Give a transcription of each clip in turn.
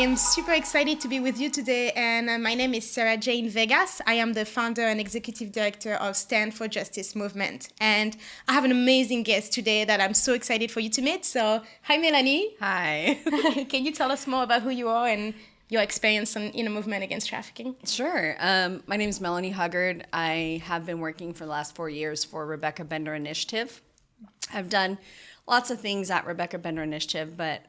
am super excited to be with you today, and my name is Sarah Jane Vegas. I am the founder and executive director of Stand for Justice Movement, and I have an amazing guest today that I'm so excited for you to meet. So, hi, Melanie. Hi. Can you tell us more about who you are and your experience in a movement against trafficking? Sure. My name is Melanie Huggard. I have been working for the last 4 years for Rebecca Bender Initiative. I've done lots of things at Rebecca Bender Initiative, but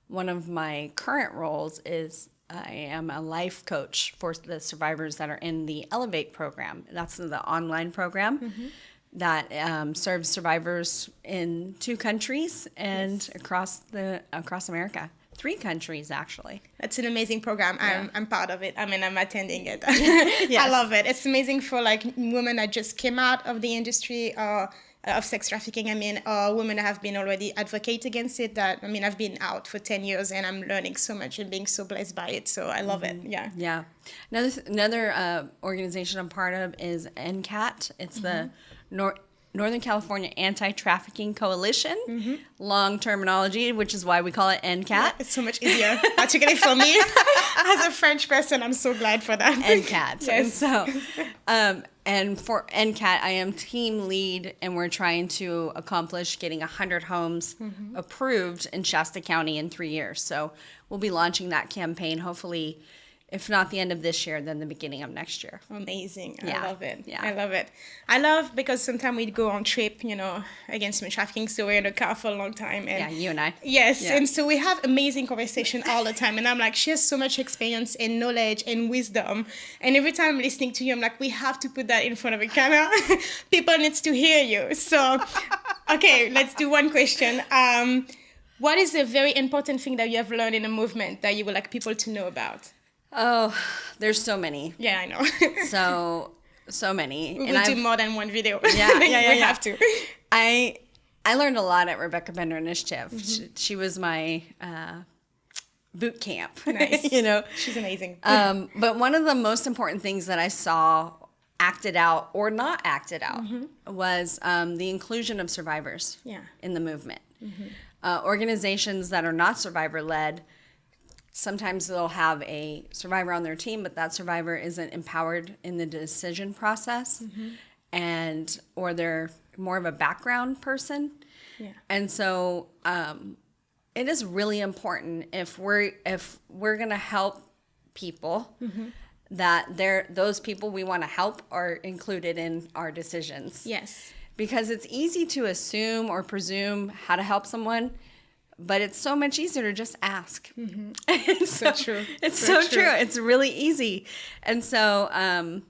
one of my current roles is I am a life coach for the survivors that are in the Elevate program. That's the online program that serves survivors in 2 countries and across America. 3 countries, actually. That's an amazing program. I'm part of it. I mean, I'm attending it. Yes. I love it. It's amazing for like women that just came out of the industry of sex trafficking. I mean, women that have been already advocate against it. I've been out for 10 years and I'm learning so much and being so blessed by it. So I love it. Yeah. Yeah. Another organization I'm part of is NCAT. It's the Northern California Anti-Trafficking Coalition, long terminology, which is why we call it NCAT. Yeah, it's so much easier, particularly for me. As a French person, I'm so glad for that. NCAT. Yes. And for NCAT, I am team lead, and we're trying to accomplish getting 100 homes approved in Shasta County in 3 years. So we'll be launching that campaign, hopefully, if not the end of this year, then the beginning of next year. Amazing. Yeah. I love it. Yeah. I love it. I love because sometimes we'd go on trip, against human trafficking. So we're in a car for a long time. And Yeah, you and I. yes. Yeah. And so we have amazing conversation all the time. And I'm like, she has so much experience and knowledge and wisdom. And every time I'm listening to you, I'm like, we have to put that in front of a camera. People needs to hear you. So, okay, let's do one question. What is a very important thing that you have learned in a movement that you would like people to know about? Oh, there's so many. Yeah, I know. So many. We will do more than one video. Yeah. We have to. I learned a lot at Rebecca Bender Initiative. She was my boot camp. Nice. She's amazing. But one of the most important things that I saw acted out or not acted out was the inclusion of survivors in the movement. Organizations that are not survivor-led, sometimes they'll have a survivor on their team, but that survivor isn't empowered in the decision process, or they're more of a background person. Yeah. And so it is really important if we're going to help people that those people we want to help are included in our decisions. Yes. Because it's easy to assume or presume how to help someone, but it's so much easier to just ask. It's so true. It's so true. It's really easy. And so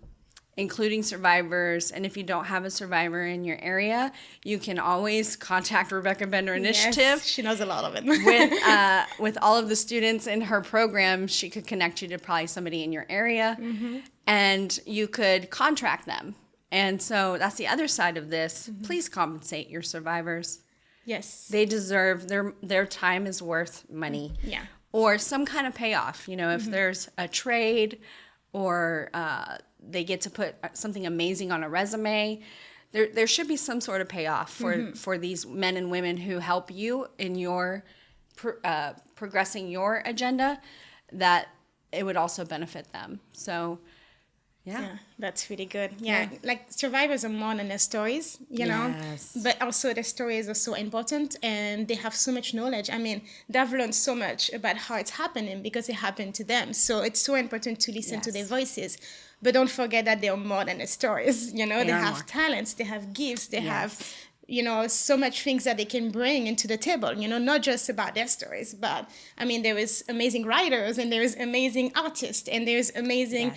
including survivors, and if you don't have a survivor in your area, you can always contact Rebecca Bender Initiative. Yes, she knows a lot of it. With all of the students in her program, she could connect you to probably somebody in your area, and you could contract them. And so that's the other side of this. Please compensate your survivors. Yes. They deserve, their time is worth money. Yeah. Or some kind of payoff. If there's a trade or they get to put something amazing on a resume, there should be some sort of payoff for these men and women who help you in your progressing your agenda, that it would also benefit them. So, yeah, that's really good. Yeah, like survivors are more than their stories, know, but also their stories are so important and they have so much knowledge. I mean, they've learned so much about how it's happening because it happened to them. So it's so important to listen to their voices. But don't forget that they are more than their stories. They have talents, they have gifts, they have so much things that they can bring into the table, not just about their stories, but I mean, there is amazing writers and there is amazing artists and there's amazing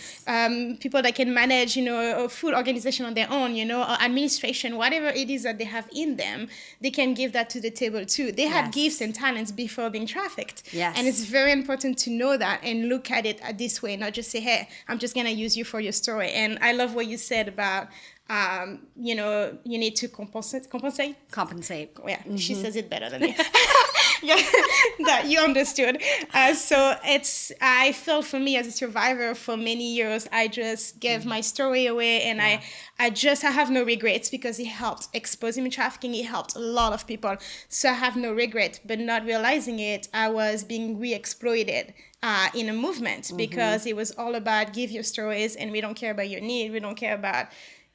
people that can manage, a full organization on their own, or administration, whatever it is that they have in them, they can give that to the table too. They had gifts and talents before being trafficked. Yes. And it's very important to know that and look at it this way, not just say, hey, I'm just going to use you for your story. And I love what you said about you need to compensate. Compensate. Yeah, she says it better than me. Yeah, that you understood. So I felt for me as a survivor for many years, I just gave my story away, and I have no regrets because it helped expose human trafficking. It helped a lot of people. So I have no regret, but not realizing it, I was being re-exploited in a movement because it was all about give your stories, and we don't care about your need. We don't care about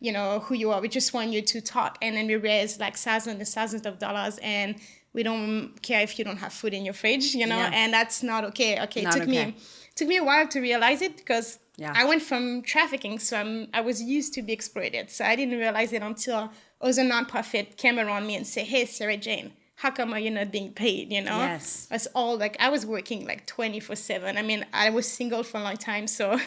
who you are. We just want you to talk, and then we raise like thousands and thousands of dollars, and we don't care if you don't have food in your fridge, and that's not okay. Okay, it took me a while to realize it because I went from trafficking, so I was used to be exploited. So I didn't realize it until other nonprofit came around me and say, "Hey, Sarah Jane, how come are you not being paid?" Yes. It's all like I was working like 24/7. I mean, I was single for a long time, so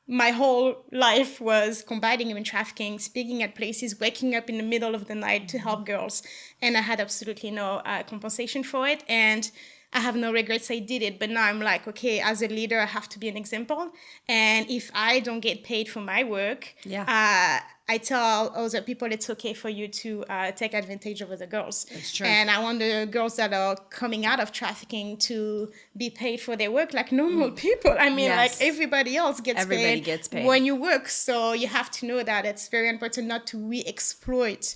my whole life was combating human trafficking, speaking at places, waking up in the middle of the night to help girls. And I had absolutely no compensation for it. And I have no regrets I did it. But now I'm like, okay, as a leader, I have to be an example. And if I don't get paid for my work, I tell other people it's okay for you to take advantage of other girls. That's true. And I want the girls that are coming out of trafficking to be paid for their work like normal people. I mean, like everybody else gets paid when you work. So you have to know that it's very important not to re-exploit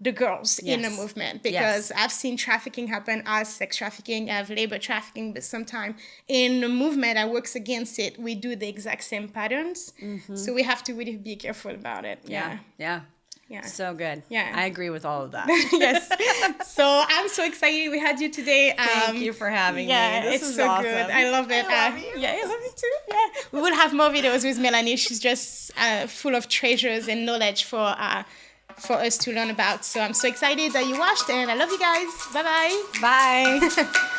the girls in the movement, because I've seen trafficking happen as sex trafficking, I've labor trafficking, but sometimes in the movement that works against it, we do the exact same patterns. So we have to really be careful about it. Yeah. So good. Yeah. I agree with all of that. Yes. So I'm so excited we had you today. Thank you for having me. This is so awesome. Good. I love it. I love you. Yeah, I love you too. Yeah. We will have more videos with Melanie. She's just full of treasures and knowledge for us to learn about. So I'm so excited that you watched, and I love you guys. Bye-bye. Bye.